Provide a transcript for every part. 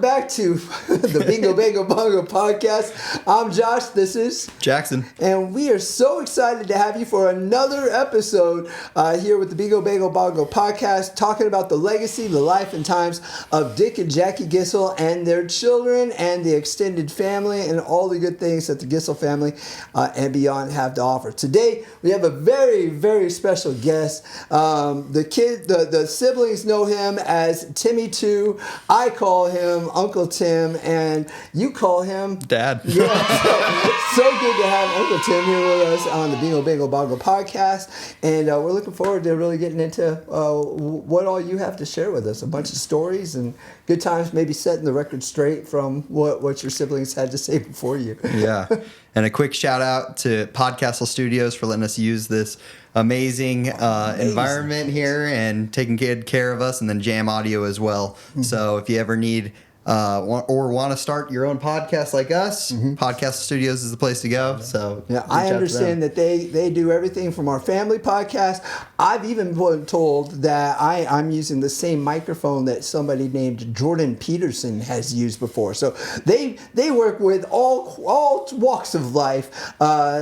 Welcome back to the Bingo Bango Bongo podcast. I'm Josh. This is Jackson. And we are so excited to have you for another episode here with the Bingo Bango Bongo podcast, talking about the legacy, the life, and times of Dick and Jackie Gissel and their children and the extended family and all the good things that the Gissel family and beyond have to offer. Today, we have a very, very special guest. The siblings know him as Timmy Too. I call him Uncle Tim, and you call him Dad. Yeah, so good to have Uncle Tim here with us on the Bingo Bango Bongo podcast, and we're looking forward to really getting into what all you have to share with us. A bunch of stories and good times, maybe setting the record straight from what your siblings had to say before you. Yeah, and a quick shout out to Podcastle Studios for letting us use this amazing environment here and taking good care of us, and then Jam Audio as well. Mm-hmm. So if you ever need want to start your own podcast like us, Podcastle Studios is the place to go. So yeah, I understand that they do everything from our family podcast. I've even been told that I'm using the same microphone that somebody named Jordan Peterson has used before. So they work with all walks of life.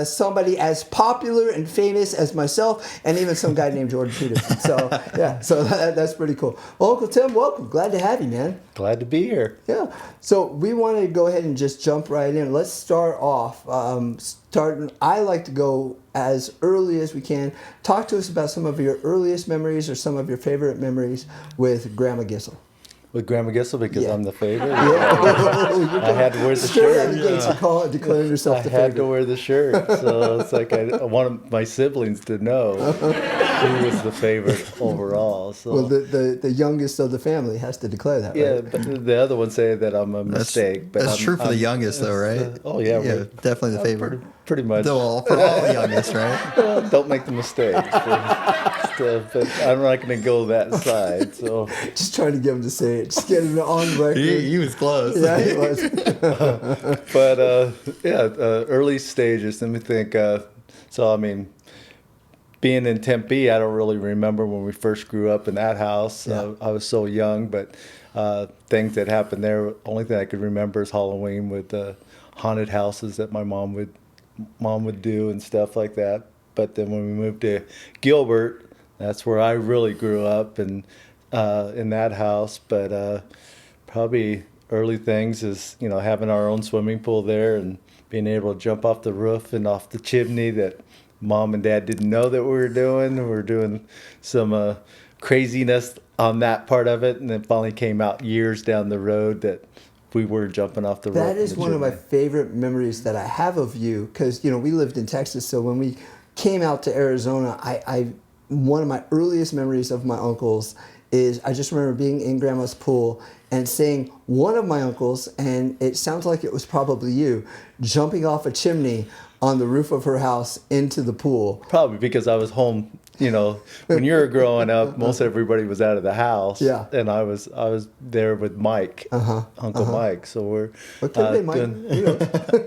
Somebody as popular and famous as myself, and even some guy named Jordan Peterson. So yeah, so that's pretty cool. Well, Uncle Tim, welcome. Glad to have you, man. Glad to be here. Yeah. So we want to go ahead and just jump right in. Let's start off. I like to go as early as we can. Talk to us about some of your earliest memories or some of your favorite memories with Grandma Gissel. With Grandma Gissel, because I'm the favorite. Yeah. I had to wear the shirt. Declaring yourself the I favorite. had to wear the shirt. So it's like I wanted my siblings to know who was the favorite overall. So. Well, the youngest of the family has to declare that, right? Yeah, but the other one say that I'm a mistake. That's true for the youngest, though, right? Oh, yeah. Yeah, definitely the favorite. Pretty much. For all the youngest, right? Don't make the mistakes. But I'm not going to go that side. So just trying to get him to say it. Just get him on record. He was close. Yeah, he was. But early stages. Let me think. So I mean, being in Tempe, I don't really remember when we first grew up in that house. Yeah. I was so young, but things that happened there. Only thing I could remember is Halloween with haunted houses that my mom would do and stuff like that. But then when we moved to Gilbert, that's where I really grew up and in that house. But probably early things is having our own swimming pool there and being able to jump off the roof and off the chimney that Mom and Dad didn't know that we were doing. We were doing some craziness on that part of it, and then finally came out years down the road that we were jumping off the roof. That is one of my favorite memories that I have of you, because we lived in Texas, so when we came out to Arizona, I one of my earliest memories of my uncles is I just remember being in Grandma's pool and seeing one of my uncles, and it sounds like it was probably you, jumping off a chimney on the roof of her house into the pool. Probably because I was home. When you were growing up, most everybody was out of the house. Yeah. And I was there with Mike, Uncle Mike. So we're Mike.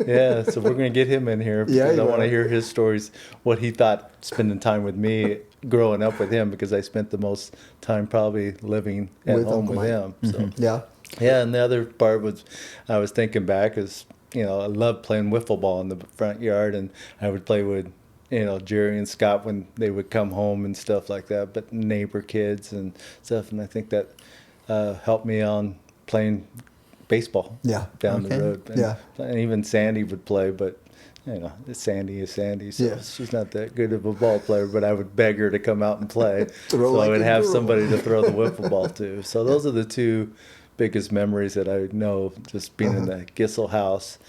Yeah. So we're gonna get him in here because I want to hear his stories, what he thought spending time with me, growing up with him, because I spent the most time probably living at home with him. So Yeah. Yeah. And the other part was, I was thinking back is, I loved playing wiffle ball in the front yard, and I would play with Jerry and Scott when they would come home and stuff like that, but neighbor kids and stuff. And I think that helped me on playing baseball down the road. And even Sandy would play, but Sandy is Sandy, so she's not that good of a ball player, but I would beg her to come out and play. So I would have somebody to throw the wiffle ball to. So those are the two biggest memories that I know, just being in the Gissel house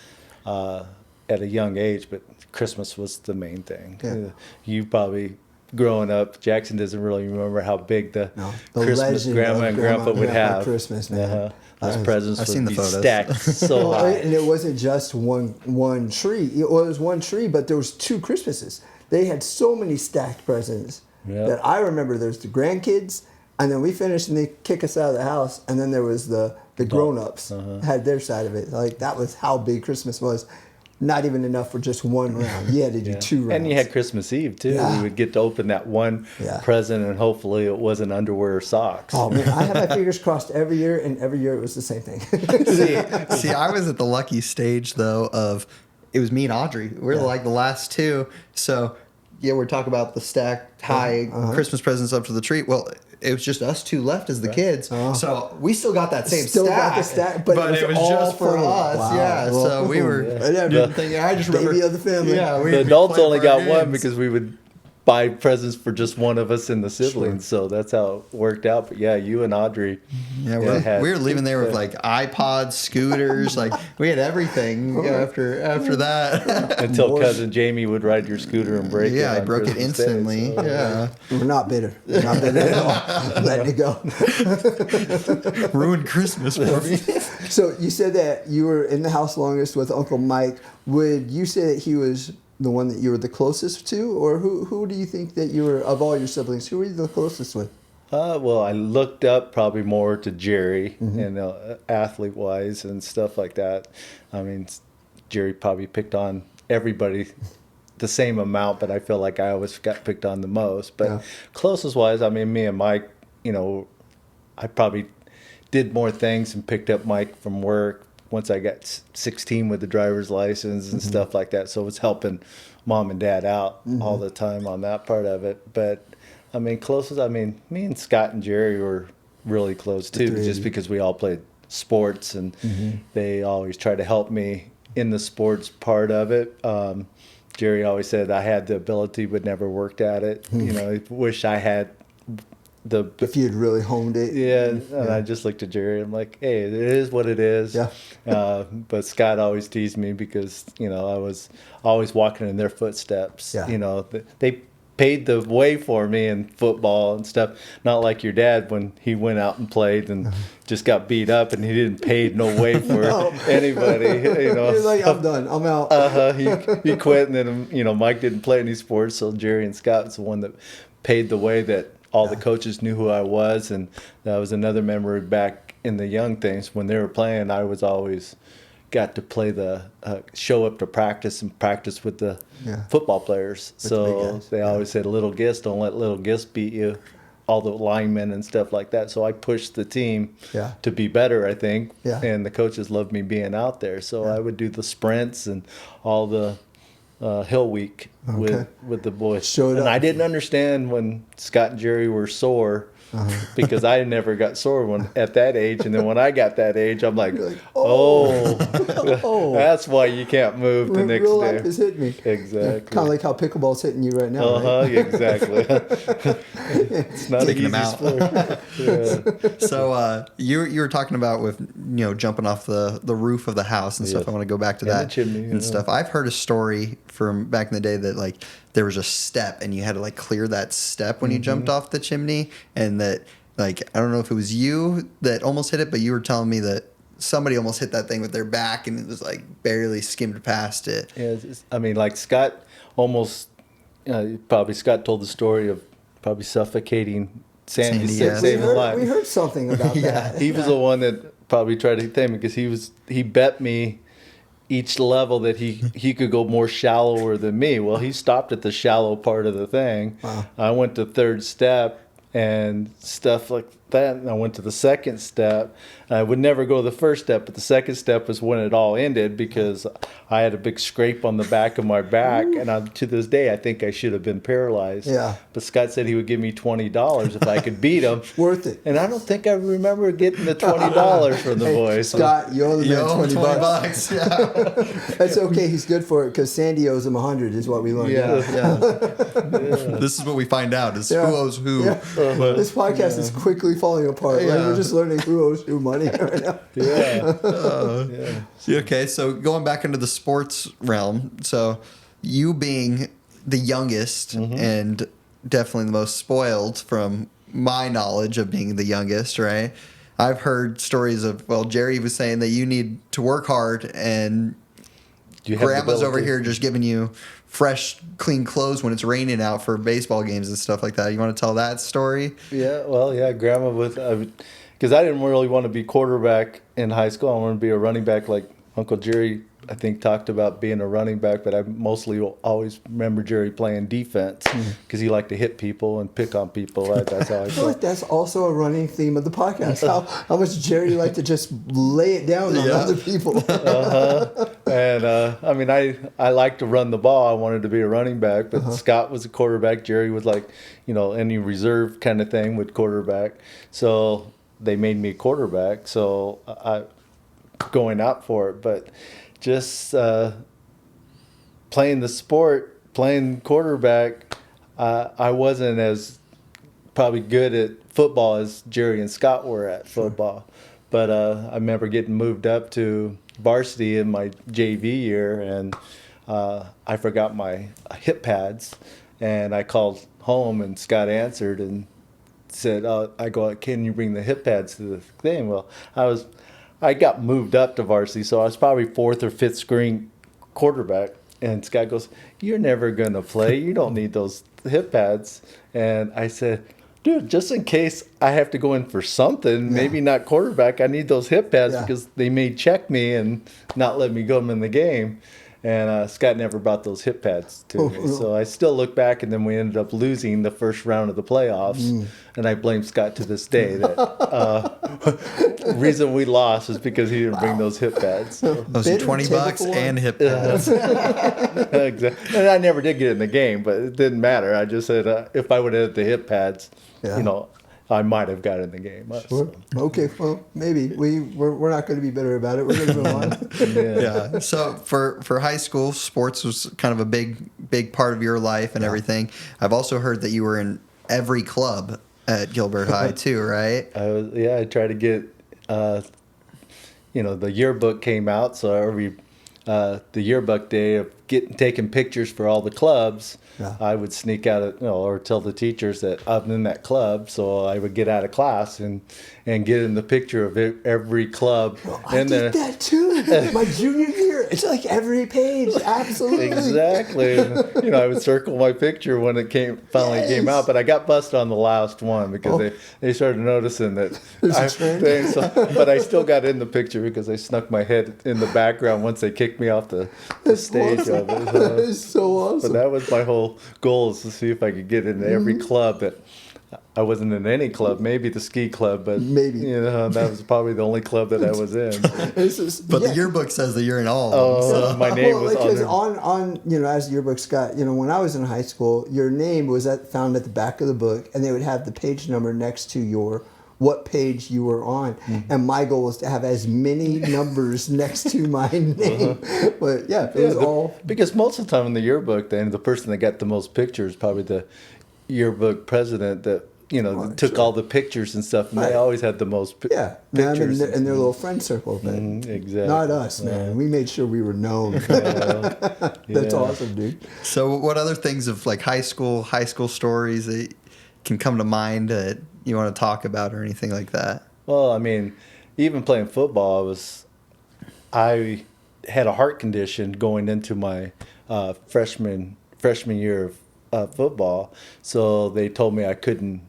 at a young age, but Christmas was the main thing. Yeah. You probably, growing up, Jackson doesn't really remember how big the Christmas Grandma and Grandpa would have. Christmas, man. Those presents I've would seen the be photos. stacked so high. And it wasn't just one tree. It was one tree, but there was 2 Christmases. They had so many stacked presents that I remember there's the grandkids, and then we finished and they kick us out of the house, and then there was the grown-ups had their side of it. Like, that was how big Christmas was. not even enough for just one round. You had to do 2 rounds. And you had Christmas Eve too. Yeah. We would get to open that one present, and hopefully it wasn't underwear or socks. Oh man, I had my fingers crossed every year, and every year it was the same thing. See, I was at the lucky stage though of it was me and Audrey. We're like the last two. So yeah, we're talking about the stacked high Christmas presents up to the tree. Well, it was just us two left as the kids. So we still got that same Still stack. got the stack, but it was all just for you. us. Wow. Yeah. Well, So we were. I just remember baby of the family. Yeah, The adults only got one because we would buy presents for just one of us and the siblings. So that's how it worked out. But yeah, you and Audrey. Yeah, we were leaving there with like iPods, scooters, like we had everything after that. Until cousin Jamie would ride your scooter and break it. Yeah, I on broke it Christmas Day, instantly. so, Yeah. We're not bitter. We're not bitter at all. Letting it go. Ruined Christmas for me. So you said that you were in the house longest with Uncle Mike. Would you say that he was the one that you were the closest to, or who do you think that you were, of all your siblings, who were you the closest with? Well, I looked up probably more to Jerry, and athlete-wise and stuff like that. I mean, Jerry probably picked on everybody the same amount, but I feel like I always got picked on the most. But closest-wise, I mean, me and Mike, I probably did more things and picked up Mike from work once I got 16 with the driver's license and stuff like that. So it was helping mom and dad out all the time on that part of it. But I mean, me and Scott and Jerry were really close too, just because we all played sports, and they always tried to help me in the sports part of it. Jerry always said I had the ability but never worked at it. I wish I had if you had really honed it. And I just looked at Jerry. I'm like, hey, it is what it is. But Scott always teased me because I was always walking in their footsteps. They paved the way for me in football and stuff. Not like your dad when he went out and played and just got beat up and he didn't pave no way for anybody. You're like, I'm done. I'm out. He quit, and then Mike didn't play any sports, so Jerry and Scott was the one that paved the way that all the coaches knew who I was. And that was another memory back in the young things. When they were playing, I was always got to play show up to practice and practice with the football players. So they always said, little Giss, don't let little Giss beat you, all the linemen and stuff like that. So I pushed the team to be better, I think. And the coaches loved me being out there. So I would do the sprints and all the Hill Week with the boys. And I didn't understand when Scott and Jerry were sore because I never got sore at that age. And then when I got that age, I'm like, that's why you can't move the next real day. life is hitting me. Exactly. Kind of like how pickleball's hitting you right now. Right? Exactly. It's not Taking an them easy out. sport. So you were talking about with jumping off the roof of the house and stuff. I want to go back to that the chimney, and stuff. I've heard a story from back in the day that like there was a step and you had to like clear that step when you jumped off the chimney, and that like I don't know if it was you that almost hit it, but you were telling me that somebody almost hit that thing with their back and it was like barely skimmed past it. Yeah, I mean, like Scott almost Scott told the story of probably suffocating Sandy saving life. We heard something about that. He was the one that probably tried to hit him because he bet me each level that he could go more shallower than me. Well, he stopped at the shallow part of the thing. Wow. I went to third step and stuff like that, and I went to the second step. I would never go to the first step, but the second step was when it all ended because I had a big scrape on the back of my back, and to this day I think I should have been paralyzed. Yeah. But Scott said he would give me $20 if I could beat him. Worth it. And I don't think I remember getting the $20 from the boys. Scott, you owe the man 20 bucks. Yeah. That's okay. He's good for it because Sandy owes him 100 is what we learned. This is what we find out is who owes who. Yeah. This podcast is quickly falling apart. Like, we're just learning who owes who money right now. Okay, so going back into the sports realm, so you being the youngest and definitely the most spoiled from my knowledge of being the youngest, right? I've heard stories of, Jerry was saying that you need to work hard and grandma's over here just giving you fresh, clean clothes when it's raining out for baseball games and stuff like that. You want to tell that story? Yeah, grandma was, because I didn't really want to be quarterback in high school. I wanted to be a running back like Uncle Jerry I think, talked about being a running back, but I mostly always remember Jerry playing defense because he liked to hit people and pick on people. That's how I I feel felt. like that's also a running theme of the podcast. How much Jerry liked to just lay it down on other people. And I mean, I like to run the ball. I wanted to be a running back, but Scott was a quarterback. Jerry was like, any reserve kind of thing with quarterback. So they made me a quarterback. So I going out for it, but just playing the sport, playing quarterback, I wasn't as probably good at football as Jerry and Scott were at football. But I remember getting moved up to varsity in my JV year, and I forgot my hip pads, and I called home, and Scott answered and said, I go, can you bring the hip pads to the thing? Well, I got moved up to varsity, so I was probably fourth or fifth string quarterback. And Scott goes, you're never going to play. You don't need those hip pads. And I said, dude, just in case I have to go in for something, maybe not quarterback, I need those hip pads because they may check me and not let me go in the game. And Scott never brought those hip pads to me. So I still look back, and then we ended up losing the first round of the playoffs. And I blame Scott to this day that the reason we lost is because he didn't bring those hip pads. Those are $20 and hip pads. Exactly. And I never did get in the game, but it didn't matter. I just said if I would have had the hip pads, I might have got in the game. Sure. Okay, well, maybe we're not going to be bitter about it. We're going to move on. Yeah. So for high school, sports was kind of a big part of your life and everything. I've also heard that you were in every club at Gilbert High too, right? I tried to get, the yearbook came out, so every the yearbook day of taking pictures for all the clubs. Yeah. I would sneak out, or tell the teachers that I'm in that club. So I would get out of class and get in the picture of every club. I did that too. My junior year, it's like every page. Absolutely. Exactly. And, I would circle my picture when it finally came out. But I got busted on the last one because they started noticing that. But I still got in the picture because I snuck my head in the background once they kicked me off the stage of it. That is so awesome. But that was my whole goal, is to see if I could get into every club. That I wasn't in any club, maybe the ski club, but maybe that was probably the only club that I was in. But the yearbook says that you're in all of them. So my name was because on as the yearbook, Scott, when I was in high school, your name was found at the back of the book, and they would have the page number next to what page you were on. And my goal was to have as many numbers next to my name. But it was all... Because most of the time in the yearbook, then the person that got the most pictures, probably the yearbook president that, took all the pictures and stuff, and they always had the most pictures. In their little friend circle. Exactly. Not us, man. We made sure we were known. That's awesome, dude. So what other things of like high school stories that can come to mind that you want to talk about or anything like that? Well, I mean, even playing football, I had a heart condition going into my freshman year of football, so they told me I couldn't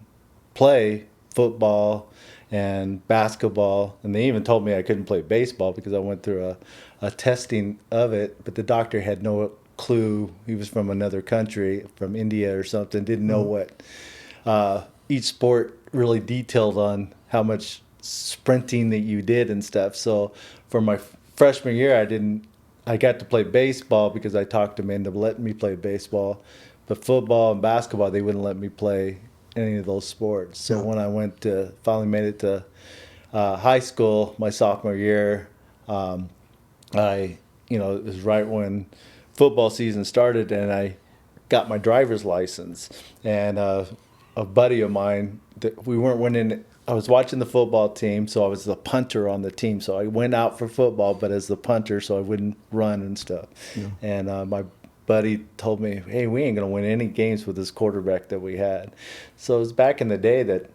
play football and basketball, and they even told me I couldn't play baseball because I went through a testing of it, but the doctor had no clue. He was from another country, from India or something, didn't know what each sport really detailed on how much sprinting that you did and stuff. So for my freshman year, I got to play baseball because I talked them into letting me play baseball, but football and basketball, they wouldn't let me play any of those sports. So when I finally made it to high school, my sophomore year, it was right when football season started, and I got my driver's license. And a buddy of mine, we weren't winning. I was watching the football team, so I was the punter on the team. So I went out for football, but as the punter, so I wouldn't run and stuff. Yeah. And my buddy told me, hey, we ain't going to win any games with this quarterback that we had. So it was back in the day that,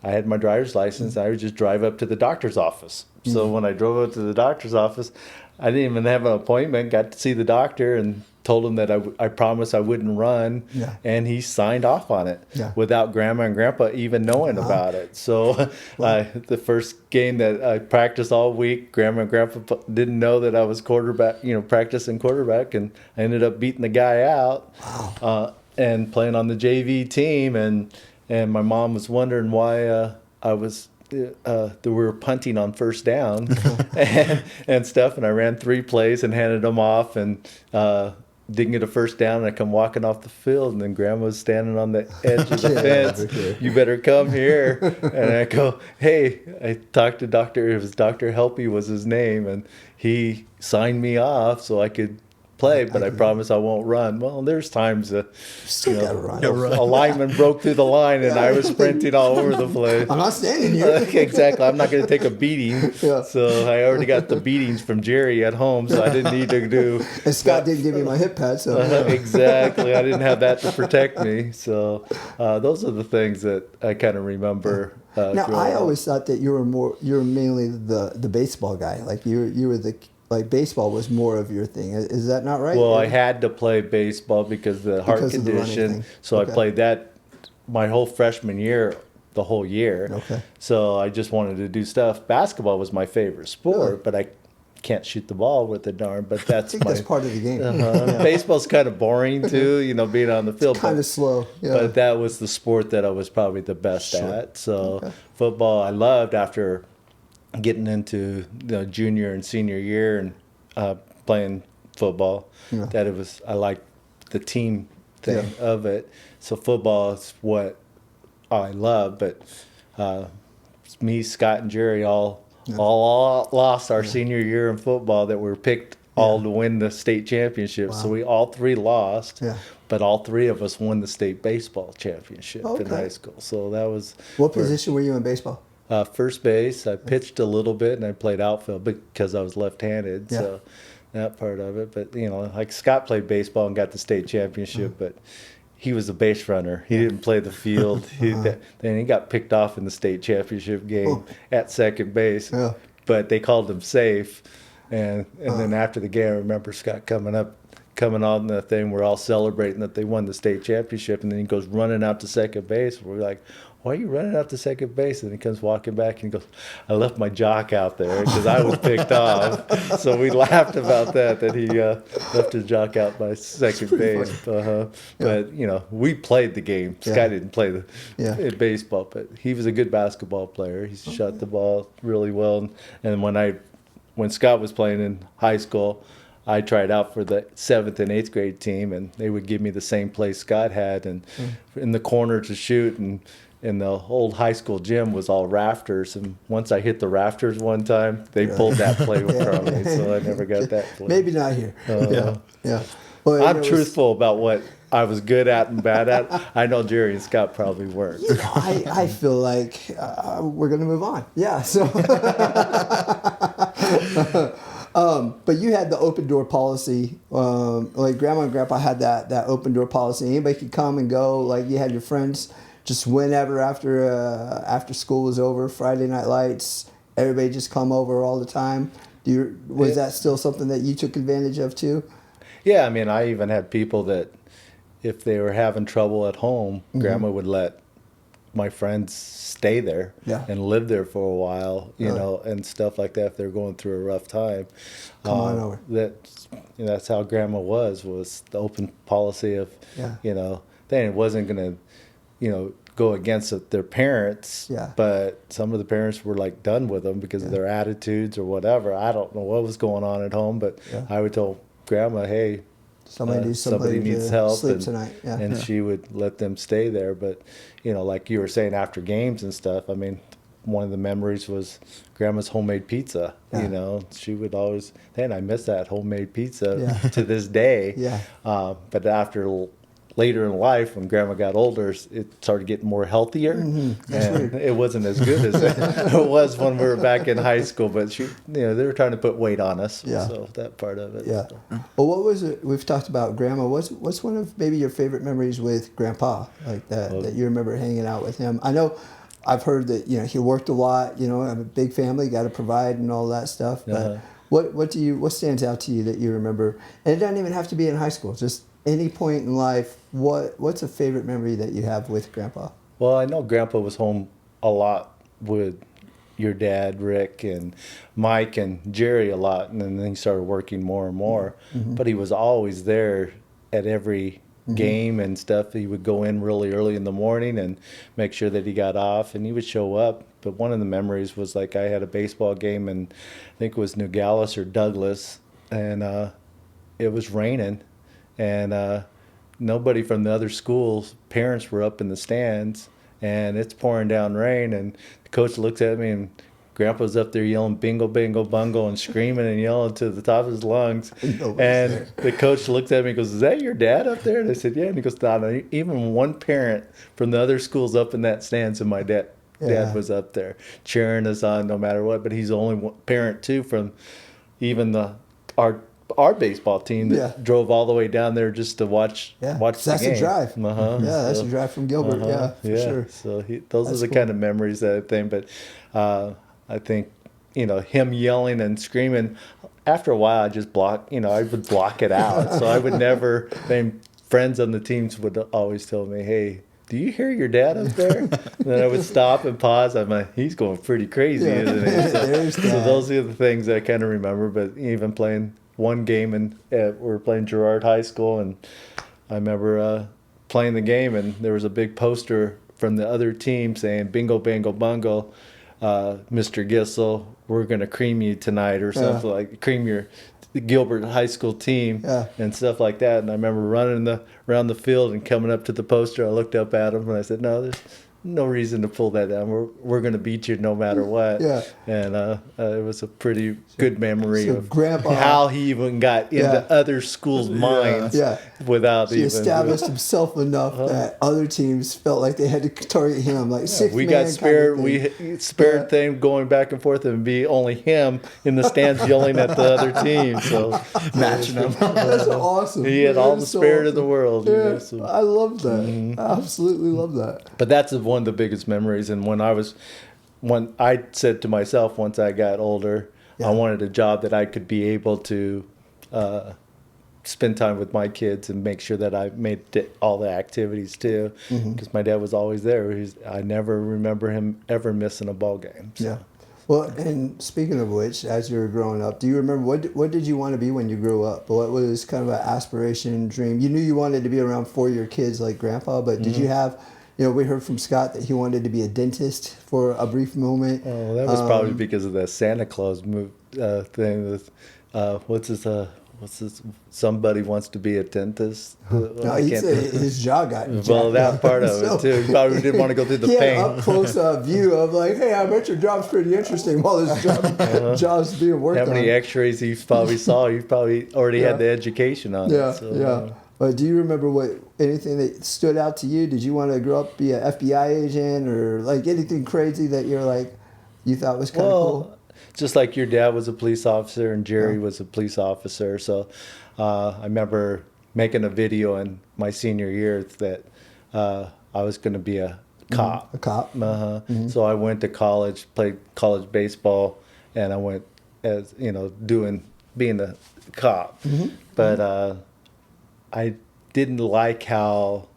I had my driver's license. I would just drive up to the doctor's office. So when I drove up to the doctor's office, I didn't even have an appointment, got to see the doctor, and told him that I promised I wouldn't run, Yeah. and he signed off on it Yeah. without Grandma and Grandpa even knowing about it. So the first game that I practiced all week, Grandma and Grandpa didn't know that I was quarterback, practicing quarterback, and I ended up beating the guy out. Wow. And playing on the JV team, and my mom was wondering why I was that we were punting on first down and stuff, and I ran 3 plays and handed them off, and didn't get a first down, and I come walking off the field, and then Grandma was standing on the edge of the fence. You better come here. And I go, hey, I talked to it was Dr. Helpy was his name, and he signed me off so I could play, but I promise I won't run. Well, there's times that Gotta run. a lineman broke through the line and I was sprinting all over the place. I'm not standing here. Exactly. I'm not going to take a beating. Yeah. So I already got the beatings from Jerry at home, so I didn't need to do. And Scott didn't give me my hip pad, so Exactly. I didn't have that to protect me. So those are the things that I kind of remember. now I always thought that you were mainly the baseball guy. Like you were baseball was more of your thing. Is that not right? Well, I had to play baseball because of the heart condition. So I played that my whole freshman year, the whole year. Okay. So I just wanted to do stuff. Basketball was my favorite sport, but I can't shoot the ball with the darn. But that's that's part of the game. Baseball's kind of boring too, being on the field. Kind of slow. Yeah. But that was the sport that I was probably the best at. So football I loved after getting into the junior and senior year and playing football. That I liked the team thing of it. So football is what I love. But me, Scott, and Jerry all lost our senior year in football. That we were picked all to win the state championship. Wow. So we all 3 lost. Yeah. But all 3 of us won the state baseball championship in high school. So that was. What position were you in baseball? First base. I pitched a little bit, and I played outfield because I was left-handed. So that part of it. But like Scott played baseball and got the state championship, but he was a base runner. He didn't play the field. Then he got picked off in the state championship game at second base. Yeah. But they called him safe. And then after the game, I remember Scott coming on the thing. We're all celebrating that they won the state championship, and then he goes running out to second base. We're like, why are you running out to second base? And he comes walking back and he goes, I left my jock out there because I was picked off. So we laughed about that he left his jock out by second base. But, we played the game. Scott didn't play the baseball, but he was a good basketball player. He shot the ball really well. And when Scott was playing in high school, I tried out for the 7th and 8th grade team, and they would give me the same play Scott had, and in the corner to shoot, and the old high school gym was all rafters. And once I hit the rafters one time, they pulled that play from me, so I never got that play. Maybe not here. Yeah. Well, I'm truthful about what I was good at and bad at. I know Jerry and Scott probably weren't. I feel like we're going to move on. Yeah. So. But you had the open door policy. Like Grandma and Grandpa had that open door policy. Anybody could come and go. Like you had your friends just whenever after school was over, Friday night lights. Everybody just come over all the time. Was that still something that you took advantage of too? Yeah, I mean, I even had people that if they were having trouble at home, Grandma would let my friends stay there and live there for a while, and stuff like that if they're going through a rough time. Come on over. That's how Grandma was the open policy of, then it wasn't going to, go against their parents, but some of the parents were like done with them because of their attitudes or whatever. I don't know what was going on at home, but I would tell Grandma, hey, somebody needs help, sleep tonight. And she would let them stay there. But like you were saying, after games and stuff, I mean, one of the memories was Grandma's homemade pizza. She would always, and I miss that homemade pizza to this day. But later in life, when Grandma got older, it started getting more healthier, and it wasn't as good as it was when we were back in high school. But they were trying to put weight on us, so that part of it. Yeah. Well, what was it? We've talked about Grandma. What's one of maybe your favorite memories with Grandpa, like that you remember hanging out with him? I know I've heard that he worked a lot. Have a big family, got to provide and all that stuff. But What stands out to you that you remember? And it doesn't even have to be in high school. Just any point in life. What's a favorite memory that you have with Grandpa? Well, I know Grandpa was home a lot with your dad, Rick, and Mike and Jerry a lot, and then he started working more and more. Mm-hmm. But he was always there at every game and stuff. He would go in really early in the morning and make sure that he got off, and he would show up. But one of the memories was like I had a baseball game, and I think it was Nogales or Douglas, and it was raining, and nobody from the other schools' parents were up in the stands, and it's pouring down rain, and the coach looks at me, and Grandpa's up there yelling "Bingo Bango Bongo" and screaming and yelling to the top of his lungs. And the coach looked at me and goes, "Is that your dad up there?" And I said, "Yeah." And he goes, "Not even one parent from the other schools up in that stands, and my dad was up there cheering us on no matter what." But he's the only one parent too from even our baseball team that drove all the way down there just to watch the game. That's a drive. That's a drive from Gilbert. For sure. So those are the kind of memories that I think. But I think, him yelling and screaming, after a while I just I would block it out. So I would never, friends on the teams would always tell me, "Hey, do you hear your dad up there?" And then I would stop and pause. I'm like, he's going pretty crazy, isn't he? So those are the things that I kind of remember. But even playing one game, and we were playing Girard High School, and I remember playing the game, and there was a big poster from the other team saying "Bingo Bango Bongo, Mr. Gissel, we're gonna cream you tonight," or something like cream your Gilbert High School team and stuff like that. And I remember running around the field and coming up to the poster. I looked up at him and I said, "No, there's no reason to pull that down. We're going to beat you no matter what." And it was a pretty good memory of Grandpa, how he even got into other schools' minds without he established himself enough that other teams felt like they had to target him. Like we got spared. We spared thing going back and forth and be only him in the stands yelling at the other team. So matching him. That's awesome. He had all the spirit of the world. Yeah, I love that. I absolutely love that. But that's one of the biggest memories. And when I said to myself once I got older, I wanted a job that I could be able to spend time with my kids and make sure that I made all the activities too, because my dad was always there. I never remember him ever missing a ball game. So. Yeah. Well, and speaking of which, as you were growing up, do you remember what did you want to be when you grew up? What was kind of an aspiration, dream? You knew you wanted to be around for your kids like Grandpa, but did you have... we heard from Scott that he wanted to be a dentist for a brief moment. Oh, that was probably because of the Santa Claus thing. With what's this? Somebody wants to be a dentist. No, his jaw got well, that part of it too. He probably didn't want to go through the pain. Up close view of like, hey, I bet your job's pretty interesting while this job's being worked on. How many X-rays he probably saw? He probably already had the education on it. So, But do you remember anything that stood out to you? Did you want to grow up be an FBI agent or like anything crazy that you thought was kind of cool? Just like your dad was a police officer and Jerry was a police officer. So I remember making a video in my senior year that I was going to be a cop. A cop. So I went to college, played college baseball, and I went as being a cop. But I didn't like how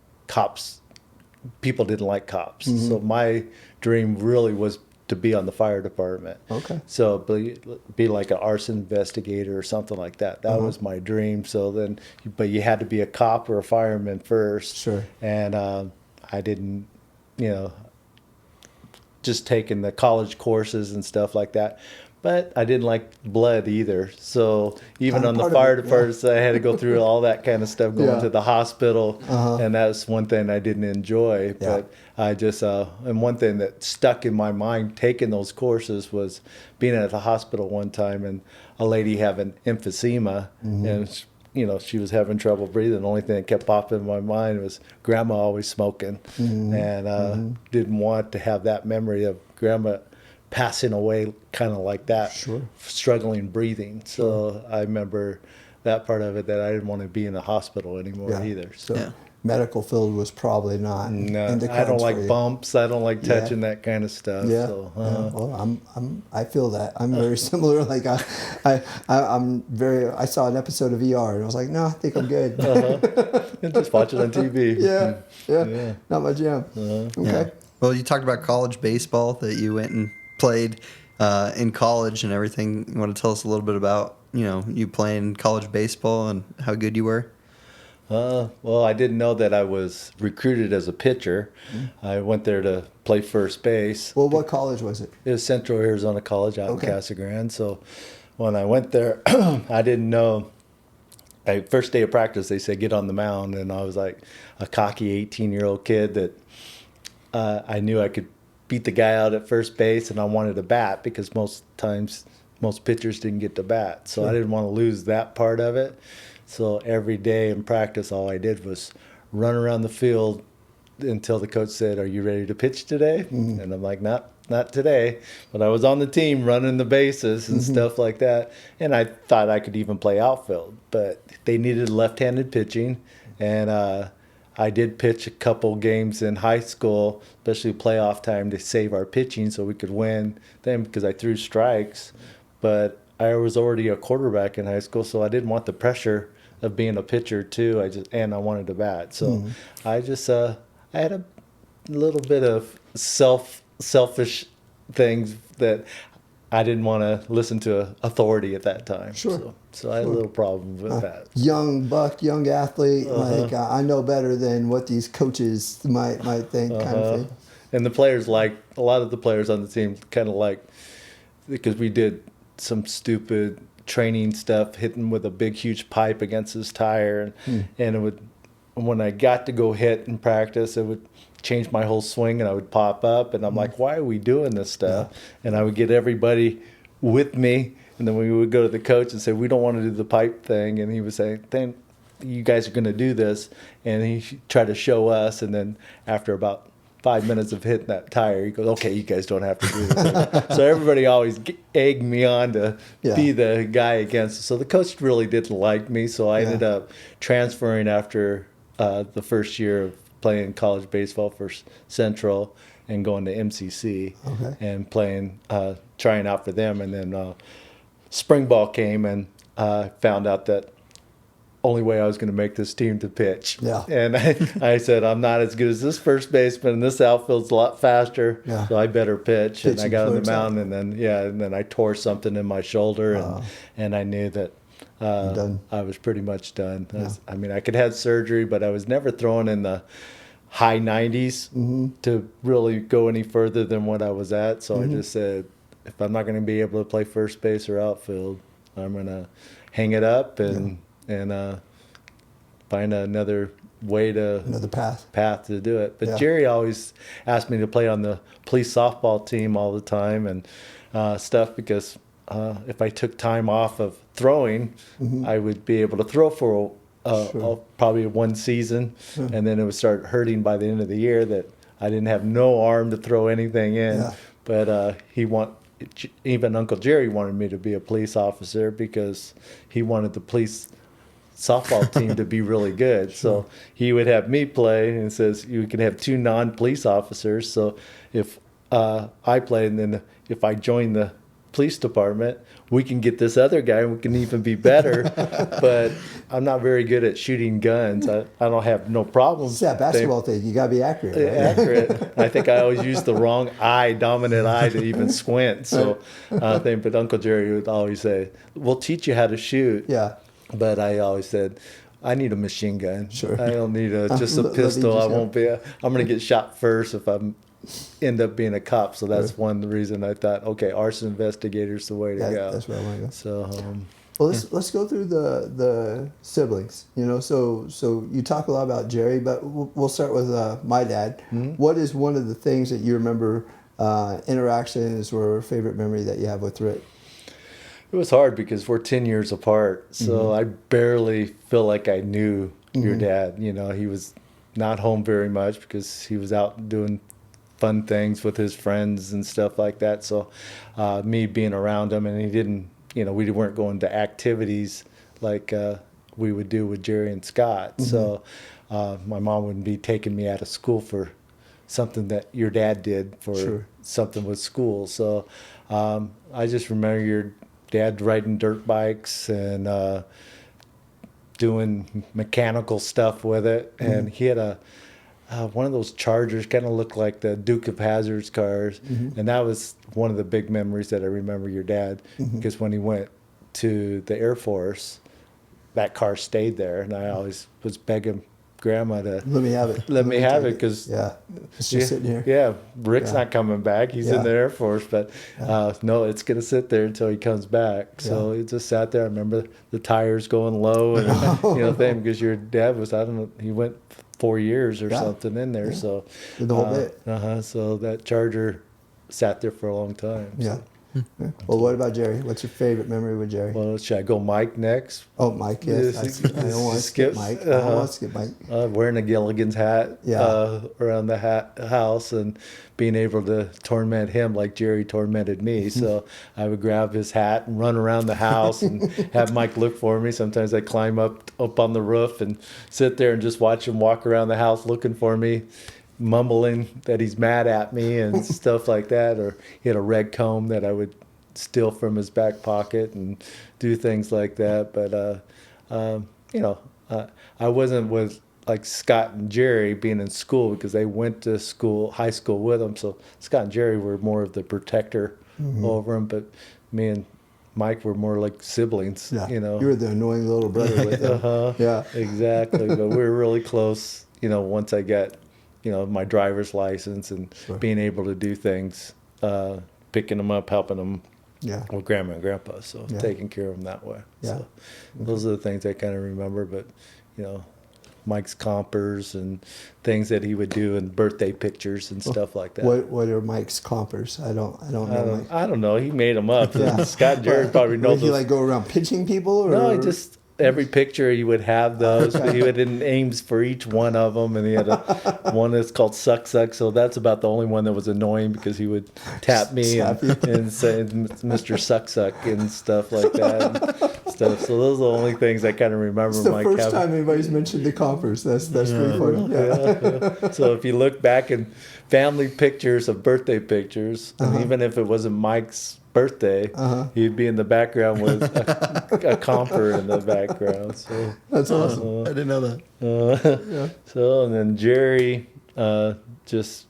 people didn't like cops. So my dream really was to be on the fire department. Okay. So be like an arson investigator or something like that. That was my dream. So then, but you had to be a cop or a fireman first. Sure. And I didn't, just taking the college courses and stuff like that. But I didn't like blood either. So even on the fire department, I had to go through all that kind of stuff, going to the hospital. And that's one thing I didn't enjoy. But I just, and one thing that stuck in my mind taking those courses was being at the hospital one time and a lady having emphysema. And, she was having trouble breathing. The only thing that kept popping in my mind was Grandma always smoking. And didn't want to have that memory of Grandma passing away kind of like that, struggling breathing. So I remember that part of it that I didn't want to be in the hospital anymore either. So Yeah. medical field was probably not No, in the I don't cards for like you. bumps. I don't like touching that kind of stuff. Yeah. So, Yeah. Well, I feel that. I'm very similar. Like I'm very. I saw an episode of ER and I was like, no, I think I'm good. and just watch it on TV. Yeah. Not my jam. Yeah. Okay. Well, you talked about college baseball that you went and played in college and everything. You want to tell us a little bit about, you playing college baseball and how good you were? Well, I didn't know that I was recruited as a pitcher. I went there to play first base. Well, what college was it? It was Central Arizona College out Okay. in Casa Grande. So when I went there, I didn't know. First day of practice, they said, get on the mound. And I was like a cocky 18-year-old kid that I knew I could beat the guy out at first base, and I wanted to bat because most times most pitchers didn't get to bat. So I didn't want to lose that part of it. So every day in practice, all I did was run around the field until the coach said, are you ready to pitch today? And I'm like, not today. But I was on the team running the bases and stuff like that. And I thought I could even play outfield. But they needed left-handed pitching. And I did pitch a couple games in high school, especially playoff time, to save our pitching so we could win them because I threw strikes. But I was already a quarterback in high school, so I didn't want the pressure of being a pitcher too. I wanted to bat. So I had a little bit of selfish things that I didn't want to listen to authority at that time. Sure. So I had a little problem with that. Young buck, young athlete. Like I know better than what these coaches might think, kind of thing. And the players, like a lot of the players on the team, kind of like, because we did some stupid training stuff, hitting with a big huge pipe against his tire, and it would, when I got to go hit in practice, it would change my whole swing, and I would pop up, and I'm like, why are we doing this stuff? And I would get everybody with me, and then we would go to the coach and say, we don't want to do the pipe thing, and he would say, then you guys are going to do this, and he tried to show us, and then after about 5 minutes of hitting that tire, he goes, okay, you guys don't have to do this. So everybody always egged me on to be the guy against. So the coach really didn't like me, so I ended up transferring after the first year of playing college baseball for Central and going to MCC and playing, trying out for them. And then spring ball came, and found out that only way I was going to make this team to pitch. Yeah. And I said, I'm not as good as this first baseman, and this outfield's a lot faster, so I better pitch. And I got on the mound, and then I tore something in my shoulder, and I knew that I was pretty much done. I mean, I could have surgery, but I was never throwing in the high 90s to really go any further than what I was at. So I just said, if I'm not going to be able to play first base or outfield, I'm going to hang it up and find another way to Another path to do it. But Yeah. Jerry always asked me to play on the police softball team all the time and stuff, because if I took time off of throwing, I would be able to throw for probably one season, and then it would start hurting by the end of the year that I didn't have no arm to throw anything in. Yeah. But even Uncle Jerry wanted me to be a police officer because he wanted the police softball team to be really good. So he would have me play, and says you can have two non-police officers. So if I played, and then if I join the police department, we can get this other guy, and we can even be better. But I'm not very good at shooting guns. I don't have no problems. It's that basketball thing. You got to be accurate. Right? Accurate. I think I always used the wrong dominant eye to even squint. So but Uncle Jerry would always say, we'll teach you how to shoot. Yeah. But I always said, I need a machine gun. Sure. I don't need just a pistol. I'm going to get shot first if I end up being a cop. So that's one reason I thought, okay, arson investigator's the way to go. That's where I want to go. So, well, let's go through the siblings. So you talk a lot about Jerry, but we'll start with my dad. What is one of the things that you remember interactions or favorite memory that you have with Rick? it was hard because we're 10 years apart. So I barely feel like I knew your dad. You know, he was not home very much because he was out doing fun things with his friends and stuff like that. So me being around him, and he didn't, you know, we weren't going to activities like we would do with Jerry and Scott. So my mom wouldn't be taking me out of school for something that your dad did for something with school. So I just remember your dad riding dirt bikes and doing mechanical stuff with it. And he had a one of those Chargers, kind of looked like the Duke of Hazzard's cars. And that was one of the big memories that I remember your dad, because when he went to the Air Force, that car stayed there. And I always was begging Grandma to Let me have it. let me have it, because it's just sitting here. Yeah, Rick's not coming back. He's in the Air Force, but no, it's gonna sit there until he comes back. So it just sat there. I remember the tires going low and thing, because your dad was, I don't know, he went 4 years or something in there. So Did the whole bit. So that Charger sat there for a long time. Yeah. Well, what about Jerry? What's your favorite memory with Jerry? Well, should I go Mike next? Oh, Mike, yes. I don't want to skip Mike. I don't want to skip Mike. Wearing a Gilligan's hat around the house and being able to torment him like Jerry tormented me. So I would grab his hat and run around the house and have Mike look for me. Sometimes I'd climb up on the roof and sit there and just watch him walk around the house looking for me, mumbling that he's mad at me and stuff like that. Or he had a red comb that I would steal from his back pocket and do things like that. But I wasn't with like Scott and Jerry being in school, because they went to high school with him. So Scott and Jerry were more of the protector over him, but me and Mike were more like siblings. You were the annoying little brother with him. Yeah, exactly. But we were really close. Once I got my driver's license and being able to do things, picking them up, helping them with Grandma and Grandpa, so taking care of them that way. So those are the things I kind of remember. But Mike's compers and things that he would do, and birthday pictures and stuff like that. What are Mike's compers? I don't know. Mike. I don't know. He made them up. Scott and Jerry probably know. Did he like go around pitching people? Or? No, he just. Every picture he would have those. He had names for each one of them, and he had one that's called Suck Suck. So that's about the only one that was annoying, because he would tap me and say Mr. Suck Suck and stuff like that. So those are the only things I kind of remember. It's the first time anybody's mentioned the compers. That's pretty funny. Yeah. So if you look back in family pictures of birthday pictures, and even if it wasn't Mike's birthday, he'd be in the background with a comper in the background. So that's awesome. I didn't know that. So, and then Jerry, just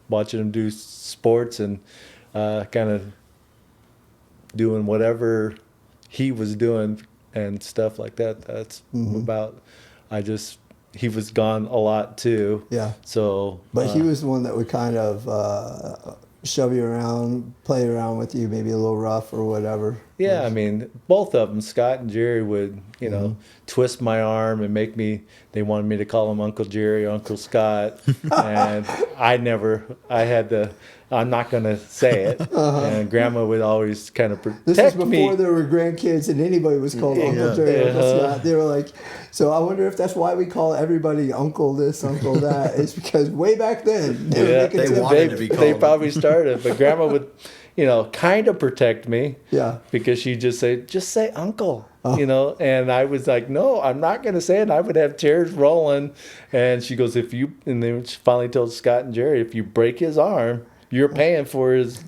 watching him do sports and kind of doing whatever he was doing and stuff like that. That's about. He was gone a lot too. Yeah. So, but he was the one that would kind of shove you around, play around with you, maybe a little rough or whatever. Yeah, I mean, both of them, Scott and Jerry, would, twist my arm and make me, they wanted me to call him Uncle Jerry or Uncle Scott. And I'm not going to say it. And Grandma would always kind of protect me. This is before there were grandkids and anybody was called Uncle Jerry, Uncle Scott. They were like, so I wonder if that's why we call everybody Uncle this, Uncle that. It's because way back then, they probably started. But Grandma would, kind of protect me. Yeah. Because she'd just say Uncle. And I was like, no, I'm not going to say it. And I would have tears rolling. And she goes, and then she finally told Scott and Jerry, if you break his arm, you're paying for his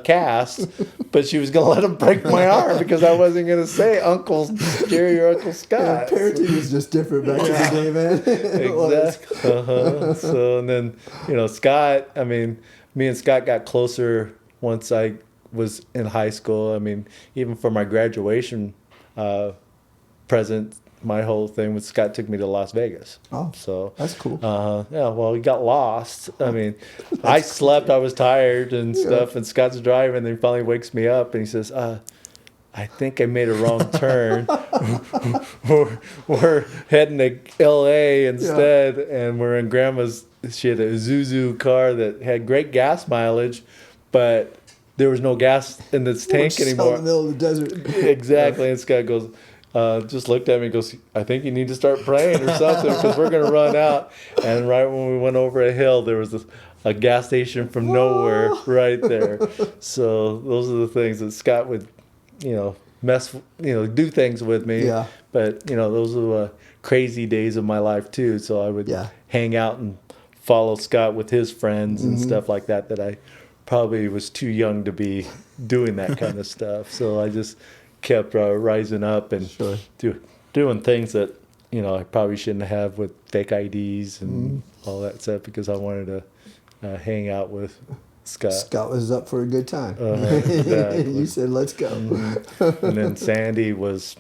cast. But she was going to let him break my arm because I wasn't going to say Uncle Jerry or Uncle Scott. Parenting was just different back in the day, man. Exactly. So, and then, Scott, I mean, me and Scott got closer once I was in high school. I mean, even for my graduation present, my whole thing was Scott took me to Las Vegas. Oh, so that's cool. Well, we got lost. I mean, I slept. Cool. I was tired and stuff. And Scott's driving. And then he finally wakes me up and he says, I think I made a wrong turn. we're heading to L.A. instead. And we're in Grandma's. She had a Isuzu car that had great gas mileage, but there was no gas in this tank anymore. In the middle of the desert. Exactly. And Scott goes, just looked at me and goes, I think you need to start praying or something because we're going to run out. And right when we went over a hill, there was a gas station from nowhere right there. So those are the things that Scott would, do things with me. Yeah. But those were crazy days of my life too. So I would Yeah. hang out and follow Scott with his friends and stuff like that. That I probably was too young to be doing that kind of stuff. So I just kept rising up and Sure. doing things that I probably shouldn't have with fake IDs and all that stuff because I wanted to hang out with Scott. Scott was up for a good time. Exactly. You said, let's go. And then Sandy was,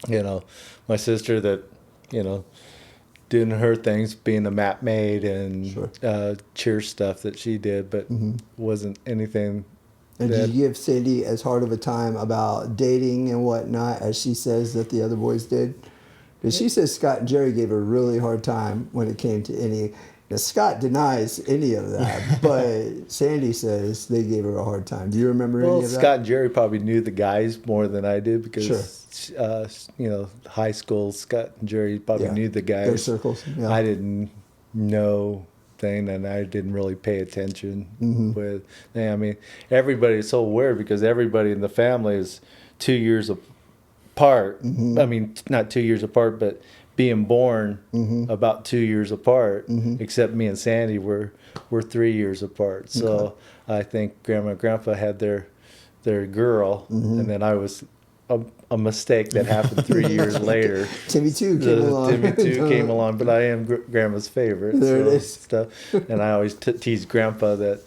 my sister that, doing her things, being a map maid and Sure. cheer stuff that she did, but wasn't anything. And did you give Sandy as hard of a time about dating and whatnot as she says that the other boys did? Because she says Scott and Jerry gave her a really hard time when it came to any. Now, Scott denies any of that, but Sandy says they gave her a hard time. Do you remember any of that? Scott and Jerry probably knew the guys more than I did because, Sure. high school, Scott and Jerry probably knew the guys. Their circles. Yeah. I didn't know thing, and I didn't really pay attention with. I mean, everybody's so weird because everybody in the family is 2 years apart. I mean, not 2 years apart, but being born about 2 years apart. Except me and Sandy were 3 years apart. So I think Grandma and Grandpa had their girl, and then I was a mistake that happened 3 years later. Timmy Too came along. Timmy Too came along, but I am Grandma's favorite. There it is. Stuff. And I always tease Grandpa that,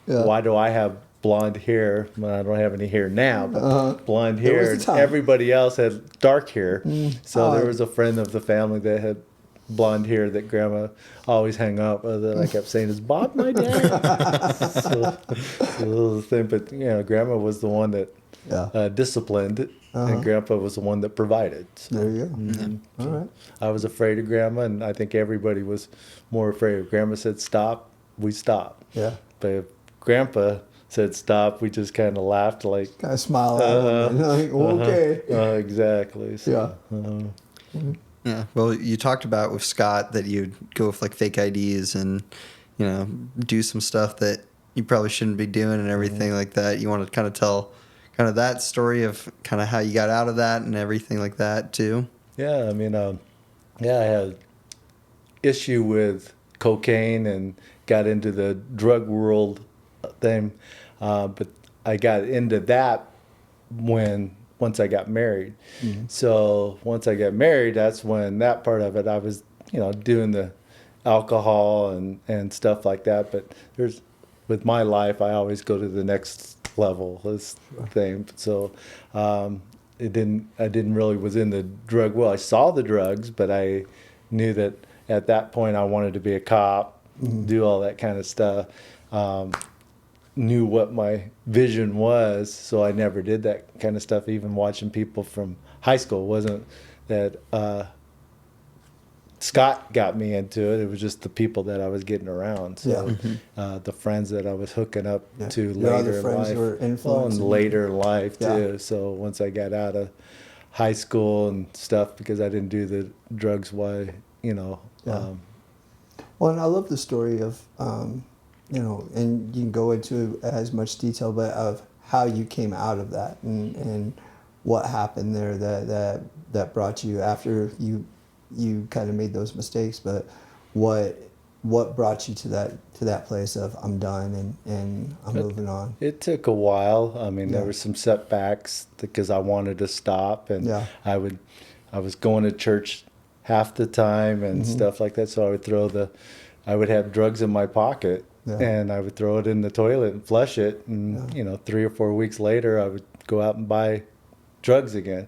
why do I have blonde hair? Well, I don't have any hair now, but blonde There was hair. a time. Everybody else had dark hair. So there was a friend of the family that had blonde hair that Grandma always hung out with. And I kept saying, "Is Bob my dad?" so that was the thing. But Grandma was the one that disciplined, and Grandpa was the one that provided. So, There you go. All right. I was afraid of Grandma, and I think everybody was more afraid. If Grandma said stop, we stopped. Yeah. But if Grandpa said stop, we just kind of laughed like. Kind of smile at him. Like, okay. Exactly. So, Yeah. Well, you talked about with Scott that you'd go with like fake IDs and, do some stuff that you probably shouldn't be doing and everything like that. You want to kind of tell kind of that story of kind of how you got out of that and everything like that too? Yeah. I mean, I had issue with cocaine and got into the drug world thing. But I got into that once I got married. So once I got married, that's when that part of it, I was, doing the alcohol and stuff like that. But with my life, I always go to the next level, this thing. So I didn't really was in the drug. Well, I saw the drugs, but I knew that at that point I wanted to be a cop, do all that kind of stuff. Knew what my vision was, so I never did that kind of stuff. Even watching people from high school, it wasn't that Scott got me into it. It was just the people that I was getting around. So the friends that I was hooking up to Your other later in friends life, were influencing and later in life Yeah. too. So once I got out of high school and stuff, because I didn't do the drugs, Well, and I love the story of, and you can go into as much detail, but of how you came out of that and what happened there that brought you after you kind of made those mistakes, but what brought you to that place of I'm done and I'm moving on. It took a while. I mean, there were some setbacks because I wanted to stop, and I was going to church half the time and stuff like that. So I would have drugs in my pocket, and I would throw it in the toilet and flush it, and 3 or 4 weeks later, I would go out and buy drugs again.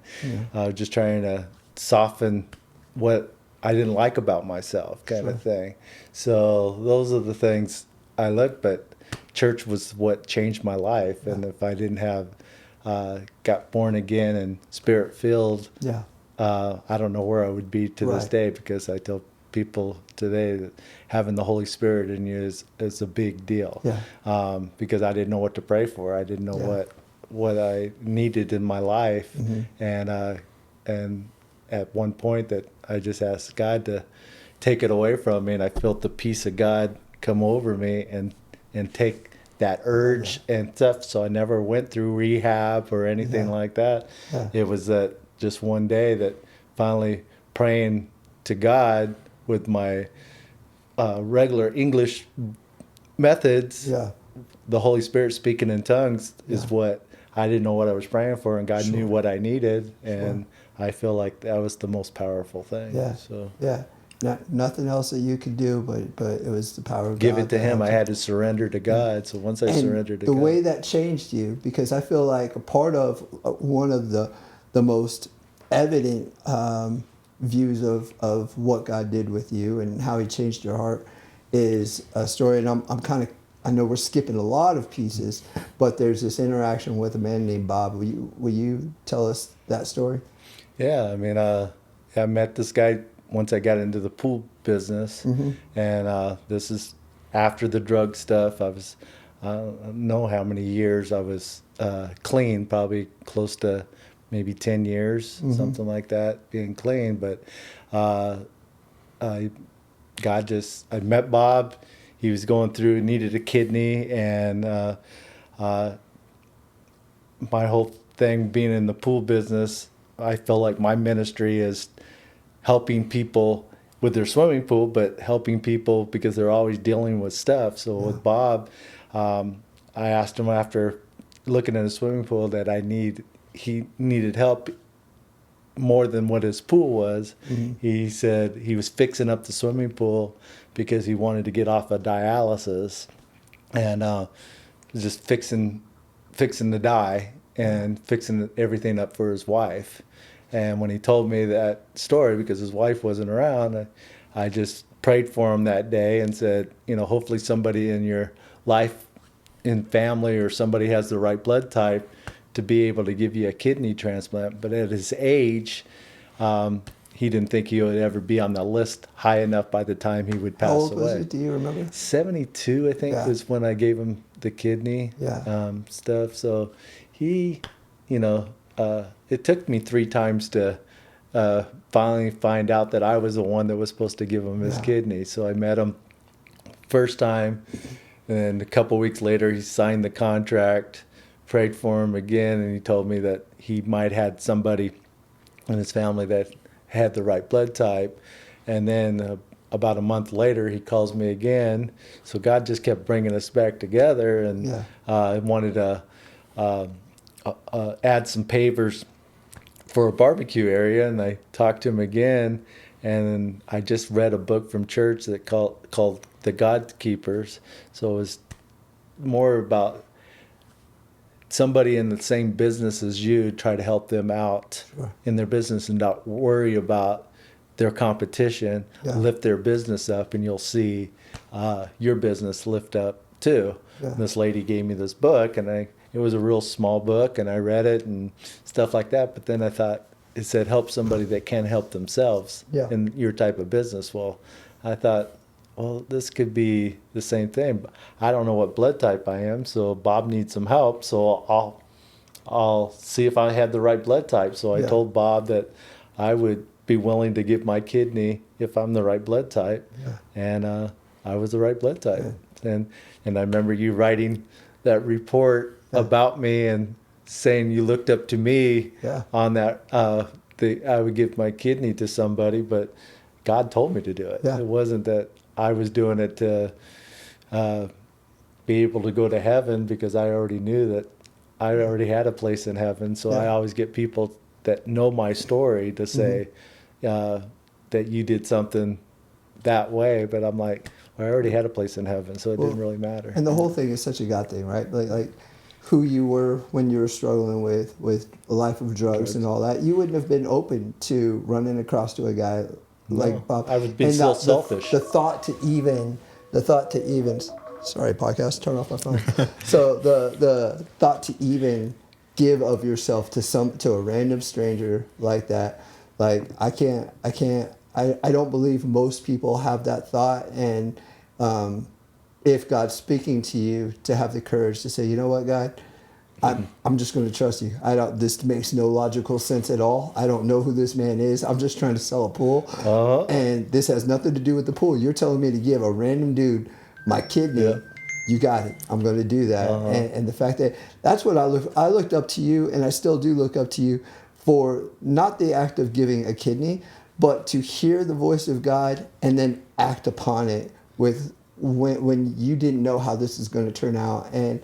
I was just trying to soften what I didn't like about myself, kind of thing. So those are the things I looked, but church was what changed my life. And if I didn't have got born again and spirit filled, I don't know where I would be to this day, because I tell people today that having the Holy Spirit in you is a big deal. Because I didn't know what to pray for. I didn't know what I needed in my life, and at one point that I just asked God to take it away from me, and I felt the peace of God come over me and take that urge and stuff. So I never went through rehab or anything like that. Yeah. It was that just one day that finally praying to God with my regular English methods, Yeah. the Holy Spirit speaking in tongues is what I didn't know what I was praying for, and God knew what I needed, and I feel like that was the most powerful thing. Yeah. So Yeah. Nothing else that you could do, but it was the power of give God it to that Him. helped I you. had to surrender to God. So once I And surrendered to the God, way that changed you, because I feel like a part of one of the most evident views of what God did with you and how He changed your heart is a story. And I'm kind of, I know we're skipping a lot of pieces, but there's this interaction with a man named Bob. Will you tell us that story? yeah, I mean, I met this guy once I got into the pool business, and this is after the drug stuff. I don't know how many years I was clean, probably close to maybe 10 years, something like that, being clean. But I met Bob. He was going through, needed a kidney, and my whole thing being in the pool business, I feel like my ministry is helping people with their swimming pool, but helping people because they're always dealing with stuff. So with Bob, I asked him after looking at a swimming pool that he needed help more than what his pool was. He said he was fixing up the swimming pool because he wanted to get off of dialysis, and just fixing the dye and fixing everything up for his wife. And when he told me that story, because his wife wasn't around, I just prayed for him that day and said, hopefully somebody in your life, in family, or somebody has the right blood type to be able to give you a kidney transplant. But at his age, he didn't think he would ever be on the list high enough by the time he would pass How old was away. he? Do you remember? 72, I think, was when I gave him the kidney stuff. So he, it took me 3 times to finally find out that I was the one that was supposed to give him his kidney. So I met him first time, and a couple weeks later he signed the contract, prayed for him again, and he told me that he might had somebody in his family that had the right blood type. And then about a month later, he calls me again. So God just kept bringing us back together, and wanted to add some pavers for a barbecue area. And I talked to him again, and I just read a book from church that called The God Keepers. So it was more about somebody in the same business as you, try to help them out in their business and not worry about their competition. Lift their business up, and you'll see your business lift up too. This lady gave me this book, and it was a real small book, and I read it and stuff like that. But then I thought, it said help somebody that can't help themselves in your type of business. Well, I thought, well, this could be the same thing. I don't know what blood type I am, so Bob needs some help. So I'll see if I had the right blood type. So I told Bob that I would be willing to give my kidney if I'm the right blood type, and I was the right blood type. And I remember you writing that report about me and saying you looked up to me on that. I would give my kidney to somebody, but God told me to do it. It wasn't that I was doing it to be able to go to heaven, because I already knew that I already had a place in heaven. So I always get people that know my story to say that you did something that way, but I'm like, well, I already had a place in heaven, so it didn't really matter. And the whole thing is such a God thing, right? Like who you were when you were struggling with a life of drugs and all that, you wouldn't have been open to running across to a guy like Bob. I would be so selfish. The thought to even, sorry, podcast, turn off my phone. So the thought to even give of yourself to a random stranger like that, like I don't believe most people have that thought. And if God's speaking to you, to have the courage to say, you know what, God, I'm just going to trust you. This makes no logical sense at all. I don't know who this man is. I'm just trying to sell a pool. And this has nothing to do with the pool. You're telling me to give a random dude my kidney. you got it. I'm going to do that. And the fact that that's what I looked up to you, and I still do look up to you for not the act of giving a kidney, but to hear the voice of God and then act upon it with when you didn't know how this is going to turn out. And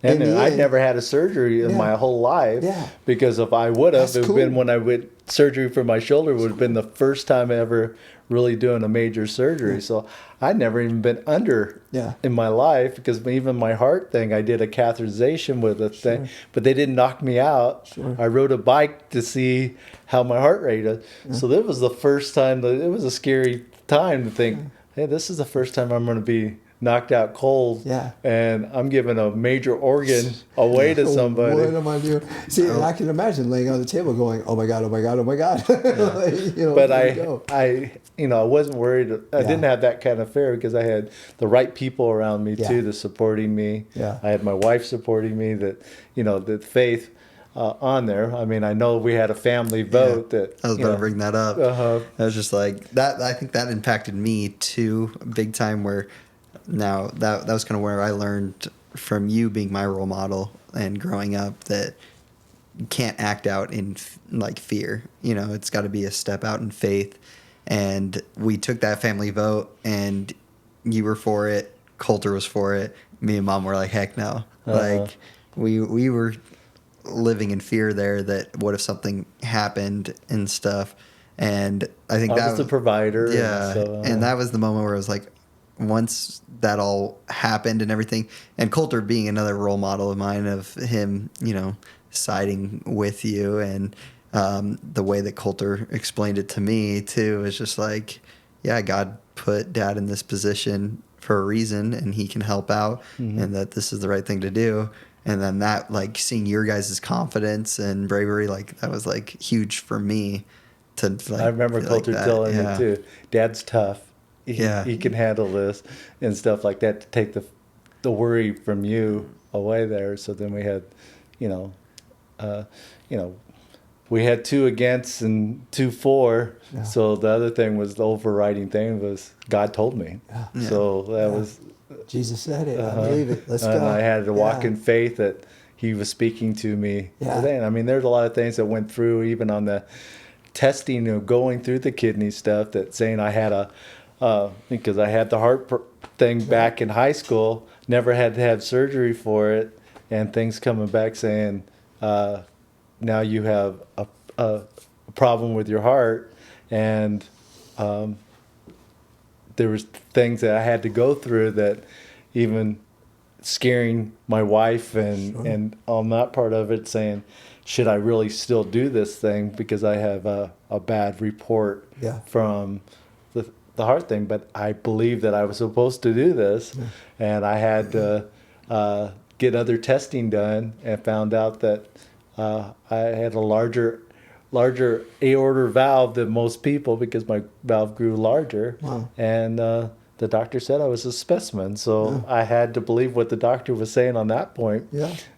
I'd never had a surgery in my whole life, because if I would have, it would have been when I went surgery for my shoulder, would have been the first time ever really doing a major surgery. So I'd never even been under in my life, because even my heart thing, I did a catheterization with a thing, but they didn't knock me out. I rode a bike to see how my heart rate is. So that was the first time it was a scary time to think, hey, this is the first time I'm going to be knocked out cold, and I'm giving a major organ away to somebody. What am I doing? See, and I can imagine laying on the table going, "Oh my God, oh my God, oh my God." Like, but I wasn't worried. I didn't have that kind of fear, because I had the right people around me too, that's supporting me. I had my wife supporting me. That the faith. On there. I mean, I know we had a family vote that I was about to bring that up. I was just like that. I think that impacted me too, big time. Where now that was kind of where I learned from you being my role model and growing up that you can't act out in like fear. It's got to be a step out in faith. And we took that family vote, and you were for it. Coulter was for it. Me and Mom were like, heck no. Like we were living in fear there, that what if something happened and stuff. And I think that was the provider. And that was the moment where I was like, once that all happened and everything, and Coulter being another role model of mine, of him, siding with you, and the way that Coulter explained it to me too, is just like, yeah, God put Dad in this position for a reason, and he can help out, and that this is the right thing to do. And then that, like, seeing your guys' confidence and bravery, like, that was, like, huge for me to, like, I remember Coulter telling me, too, Dad's tough. He can handle this and stuff like that, to take the worry from you away there. So then we had, we had 2 against and 2 for. So the other thing was, the overriding thing was, God told me. So that was... Jesus said it. I believe it. Let's go. And I had to walk in faith that he was speaking to me. Then. I mean, there's a lot of things that went through, even on the testing, going through the kidney stuff, that saying I had because I had the heart thing back in high school, never had to have surgery for it, and things coming back saying, now you have a problem with your heart, and there was things that I had to go through, that even scaring my wife and on that part of it, saying, should I really still do this thing, because I have a bad report from the heart thing. But I believe that I was supposed to do this, and I had to get other testing done, and found out that I had a larger aorta valve than most people, because my valve grew larger. And the doctor said I was a specimen. So I had to believe what the doctor was saying on that point.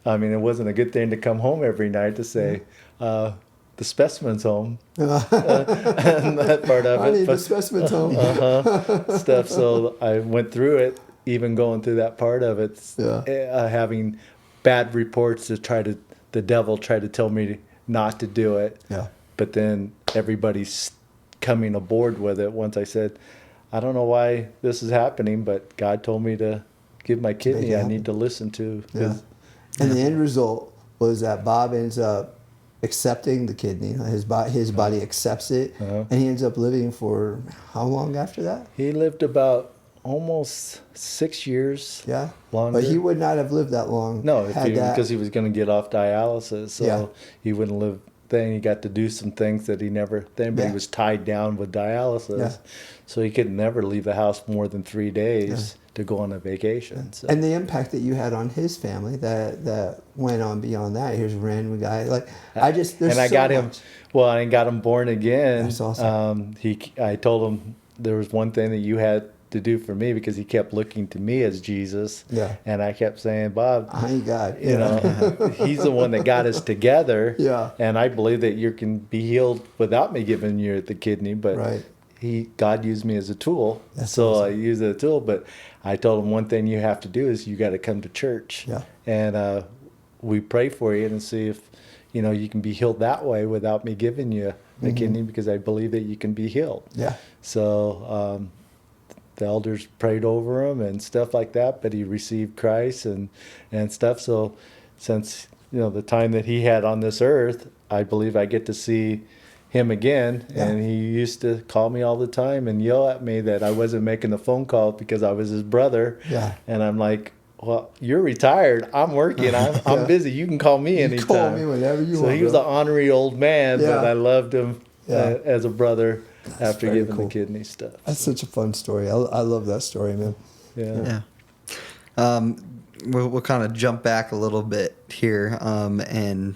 I mean, it wasn't a good thing to come home every night to say, the specimen's home. And that part of it. I need the specimen's home. Stuff. So I went through it, even going through that part of it, having bad reports the devil tried to tell me not to do it. But then everybody's coming aboard with it. Once I said, I don't know why this is happening, but God told me to give my kidney. I need to listen to. And the end result was that Bob ends up accepting the kidney. His body accepts it, and he ends up living for how long after that? He lived about almost 6 years. Longer. But he would not have lived that long. No, because he was going to get off dialysis, so he wouldn't live. Then he got to do some things that he never. Then, but he was tied down with dialysis, so he could never leave the house more than 3 days to go on a vacation. So. And the impact that you had on his family that went on beyond that. Here's a random guy. Like I got him. Well, I got him born again. That's awesome. I told him there was one thing that you had to do for me, because he kept looking to me as Jesus. And I kept saying, Bob, I ain't God. You know, he's the one that got us together. Yeah. And I believe that you can be healed without me giving you the kidney, but God used me as a tool. That's so awesome. I used it as a tool, but I told him one thing you have to do is you got to come to church. Yeah. And we pray for you and see if, you can be healed that way without me giving you a kidney, because I believe that you can be healed. Yeah. So the elders prayed over him and stuff like that, but he received Christ and stuff. So since, the time that he had on this earth, I believe I get to see him again. Yeah. And he used to call me all the time and yell at me that I wasn't making the phone call because I was his brother. Yeah. And I'm like, well, you're retired. I'm working. I'm busy. You can call me anytime. Call me whenever you want. So he was an ornery old man, Yeah. but I loved him as a brother after very giving cool. the kidney stuff. That's such a fun story. I love that story, man. Yeah. We'll kind of jump back a little bit here, and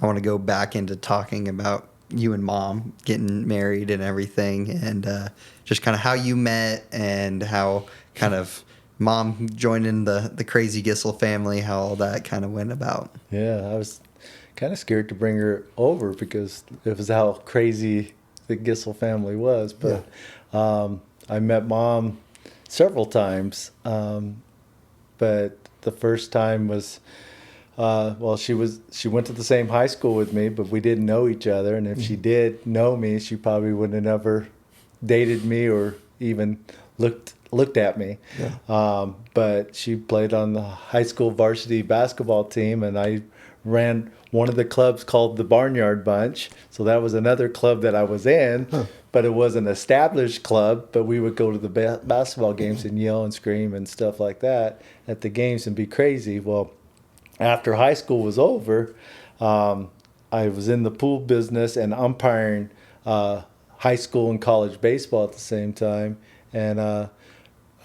I want to go back into talking about you and Mom getting married and everything, and just kind of how you met and how kind of Mom joined in the crazy Gissel family, how all that kind of went about. Yeah, I was kind of scared to bring her over because it was how crazy the Gissel family was. But I met Mom several times. But the first time was, she went to the same high school with me, but we didn't know each other. And if she did know me, she probably would have never dated me or even looked at me. Yeah. But she played on the high school varsity basketball team, and I ran one of the clubs called the Barnyard Bunch. So that was another club that I was in, but it was an established club. But we would go to the basketball games and yell and scream and stuff like that at the games and be crazy. Well, after high school was over, I was in the pool business and umpiring high school and college baseball at the same time. And I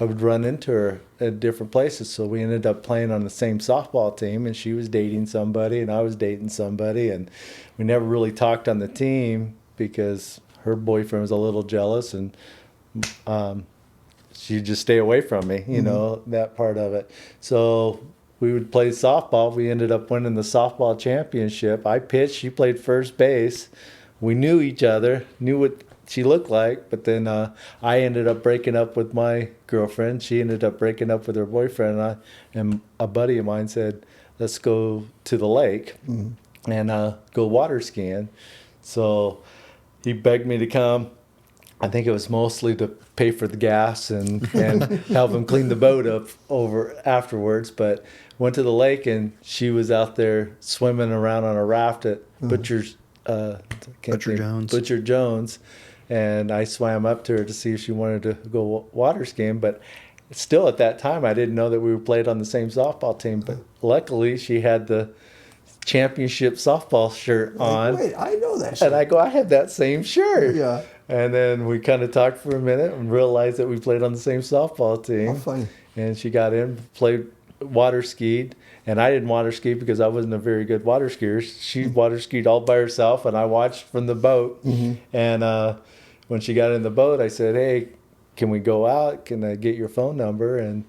would run into her at different places. So we ended up playing on the same softball team, and she was dating somebody and I was dating somebody. And we never really talked on the team because her boyfriend was a little jealous, and she'd just stay away from me, that part of it. So we would play softball. We ended up winning the softball championship. I pitched, she played first base. We knew each other, knew what she looked like, but then I ended up breaking up with my girlfriend. She ended up breaking up with her boyfriend, and a buddy of mine said, let's go to the lake and go water skiing. So he begged me to come. I think it was mostly to pay for the gas and help him clean the boat up over afterwards. But went to the lake, and she was out there swimming around on a raft at Butcher Jones. And I swam up to her to see if she wanted to go water skiing. But still at that time, I didn't know that we played on the same softball team. But luckily, she had the championship softball shirt on. Wait, I know that shirt. And I go, I have that same shirt. Yeah. And then we kind of talked for a minute and realized that we played on the same softball team. How funny. And she got in, played water skied. And I didn't water ski because I wasn't a very good water skier. She water skied all by herself, and I watched from the boat. And when she got in the boat, I said, hey, can we go out? Can I get your phone number? And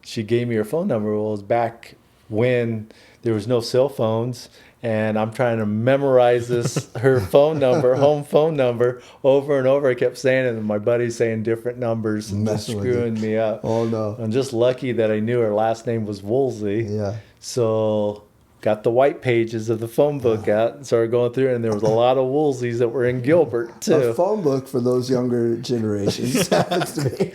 she gave me her phone number. Well, it was back when there was no cell phones, and I'm trying to memorize her phone number, home phone number, over and over. I kept saying it, and my buddy's saying different numbers and just screwing me up. Oh, no. I'm just lucky that I knew her last name was Woolsey. Yeah. So got the white pages of the phone book out and started going through it, and there was a lot of Woolseys that were in Gilbert, too. A phone book for those younger generations happens to me.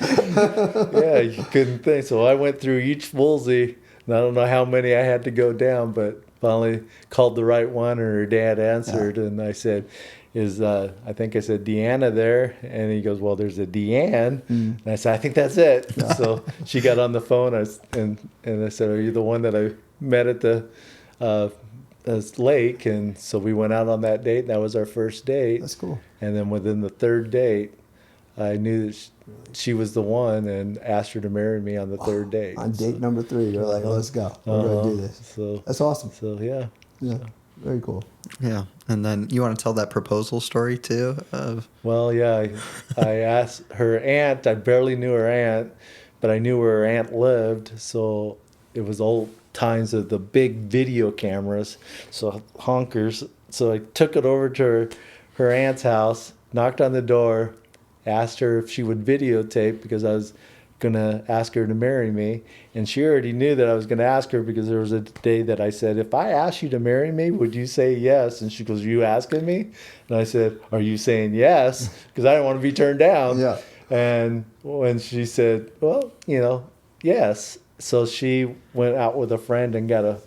Yeah, you couldn't think. So I went through each Woolsey, and I don't know how many I had to go down, but finally called the right one, and her dad answered, and I said, I think I said Deanna there, and he goes, well, there's a Deanne, and I said, I think that's it. So she got on the phone, and I said, are you the one that I met at the lake? And so we went out on that date, and that was our first date. That's cool. And then within the third date, I knew that she was the one, and asked her to marry me on the third date. On date number 3, you're like, let's go. We're going to do this. So that's awesome. So yeah. Yeah. Very cool. Yeah. And then you want to tell that proposal story too? Well, yeah. I asked her aunt. I barely knew her aunt, but I knew where her aunt lived. So it was old times of the big video cameras, so honkers. So I took it over to her aunt's house, knocked on the door, asked her if she would videotape because I was gonna ask her to marry me, and she already knew that I was gonna ask her because there was a day that I said, if I asked you to marry me, would you say yes? And she goes, you asking me? And I said, are you saying yes? Because I didn't want to be turned down. Yeah. And when she said, well, yes. So she went out with a friend and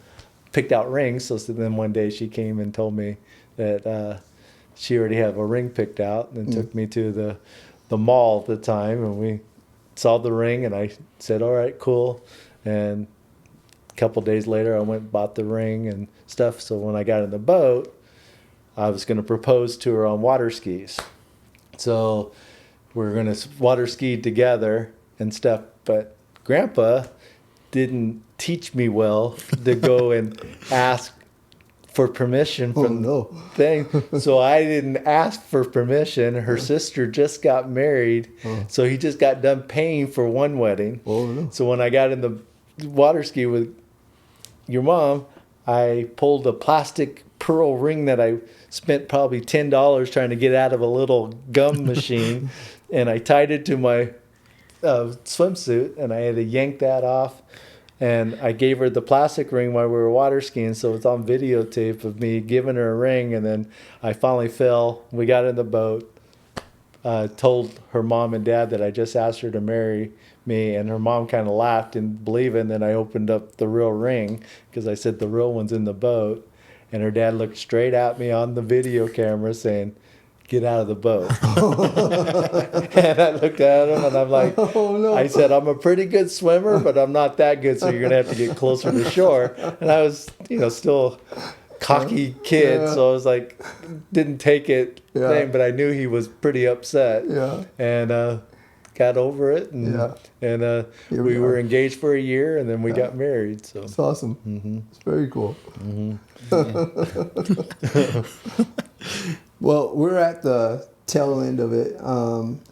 picked out rings. So then one day she came and told me that she already had a ring picked out, and took me to the mall at the time, and we saw the ring, and I said, all right, cool. And a couple days later, I went and bought the ring and stuff. So when I got in the boat, I was going to propose to her on water skis. So we're going to water ski together and stuff. But Grandpa didn't teach me well to go and ask for permission from no. thing. So I didn't ask for permission. Her sister just got married. So he just got done paying for one wedding. Oh, no. So when I got in the water ski with your mom, I pulled a plastic pearl ring that I spent probably $10 trying to get out of a little gum machine, and I tied it to my swimsuit, and I had to yank that off. And I gave her the plastic ring while we were water skiing, so it's on videotape of me giving her a ring. And then I finally fell. We got in the boat, told her mom and dad that I just asked her to marry me, and her mom kind of laughed and believed it. And then I opened up the real ring because I said the real one's in the boat. And her dad looked straight at me on the video camera saying, get out of the boat. And I looked at him and I'm like, Oh, no. I said, I'm a pretty good swimmer, but I'm not that good, so you're going to have to get closer to shore. And I was, still cocky kid, Yeah. so I was like, didn't take it, Yeah. but I knew he was pretty upset. Yeah. And got over it. And, Yeah. and Here we we were are. engaged for a year, and then we got married. So It's awesome. It's very cool. Well, we're at the tail end of it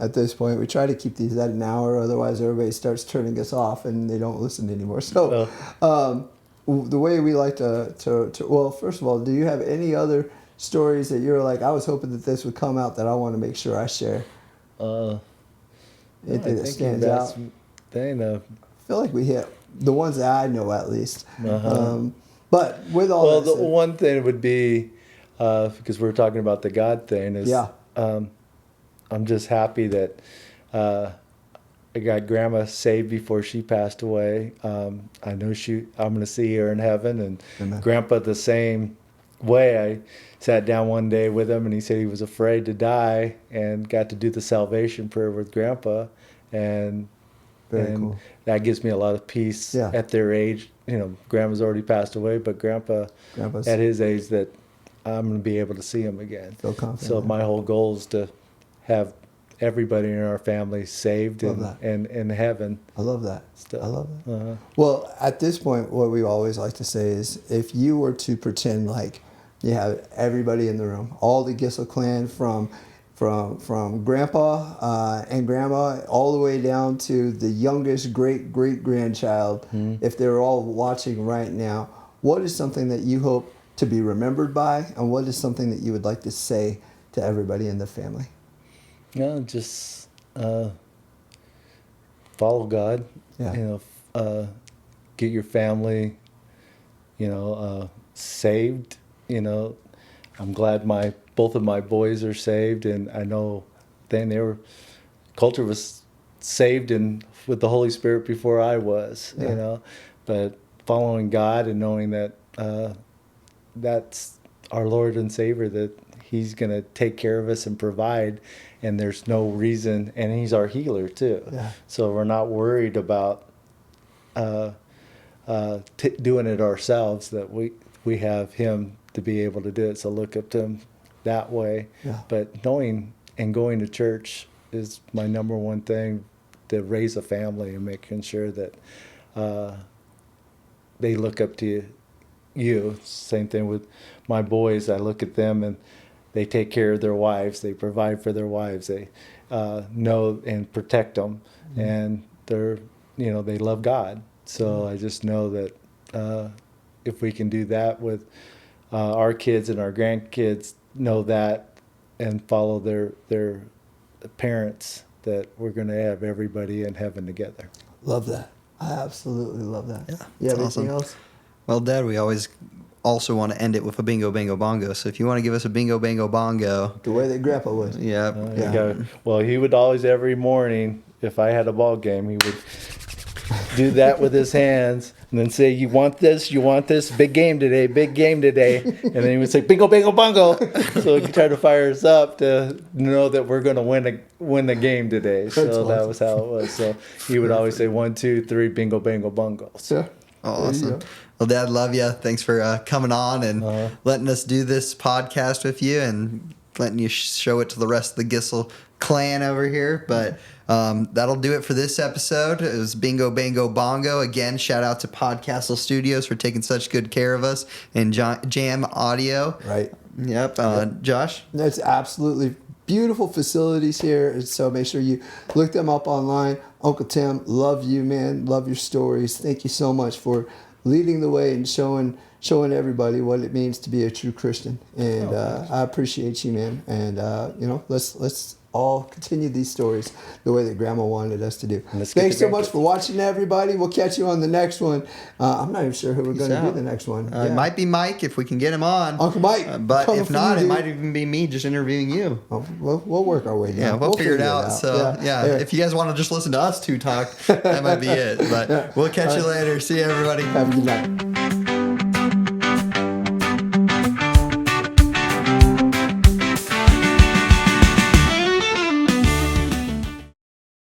at this point. We try to keep these at an hour, otherwise everybody starts turning us off and they don't listen anymore. So the way we like to well, first of all, do you have any other stories that you're like, I was hoping that this would come out that I want to make sure I share? Anything that stands out? I feel like we hit the ones that I know at least. But with all Well, that the said, one thing would be, because we were talking about the God thing, is I'm just happy that I got Grandma saved before she passed away. I know I'm going to see her in heaven, and Amen. Grandpa the same way. I sat down one day with him, and he said he was afraid to die, and got to do the salvation prayer with Grandpa, and Very cool. that gives me a lot of peace at their age. Grandma's already passed away, but Grandpa's at his age that I'm going to be able to see him again. Feel confident. So my whole goal is to have everybody in our family saved Love and in heaven. I love that. Stuff. I love that. Well, at this point, what we always like to say is, if you were to pretend like you have everybody in the room, all the Gissel clan from Grandpa and Grandma all the way down to the youngest great-great-grandchild, if they're all watching right now, what is something that you hope to be remembered by, and what is something that you would like to say to everybody in the family? Just follow God. Yeah. Get your family, saved. I'm glad both of my boys are saved, and I know Coulter was saved and with the Holy Spirit before I was. But following God and knowing that that's our Lord and Savior, that He's going to take care of us and provide, and there's no reason, and He's our healer too. Yeah. So we're not worried about doing it ourselves, that we have Him to be able to do it. So look up to Him that way. Yeah. But knowing and going to church is my number one thing, to raise a family and making sure that they look up to you. Same thing with my boys. I look at them and they take care of their wives. They provide for their wives. They know and protect them, and they love God. So I just know that if we can do that with our kids and our grandkids, know that and follow their parents that we're going to have everybody in heaven together. Love that. I absolutely love that. Yeah, You have that's anything awesome. else? Well, Dad, we always also want to end it with a Bingo Bango Bongo. So if you want to give us a Bingo Bango Bongo, The way that Grandpa was. yeah, Yeah. Well, he would always, every morning, if I had a ball game, he would do that with his hands and then say, you want this, big game today, big game today. And then he would say, bingo, bingo, bongo. So he could try to fire us up to know that we're going to win the game today. So That's that awesome. was how it was. So he would always say 1, 2, 3, bingo, bango, bongo. So, awesome. there you go. Well, Dad, love you. Thanks for coming on and letting us do this podcast with you and letting you show it to the rest of the Gissel clan over here. But that'll do it for this episode. It was Bingo Bango Bongo. Again, shout out to Podcastle Studios for taking such good care of us and Jam Audio. Right. Yep. Josh? That's absolutely beautiful facilities here. So make sure you look them up online. Uncle Tim, love you, man. Love your stories. Thank you so much for leading the way and showing everybody what it means to be a true Christian. And I appreciate you, man. And let's all continue these stories the way that Grandma wanted us to do. Thanks so much for watching, everybody. We'll catch you on the next one. I'm not even sure who we're going to do the next one. It might be Mike if we can get him on. Uncle Mike. But coming if for not, you, it dude. might even be me just interviewing you. Oh, we'll work our way down. Yeah, we'll figure it out. So, yeah, if you guys want to just listen to us two talk, that might be it. But we'll catch you later. See you, everybody. Have a good night.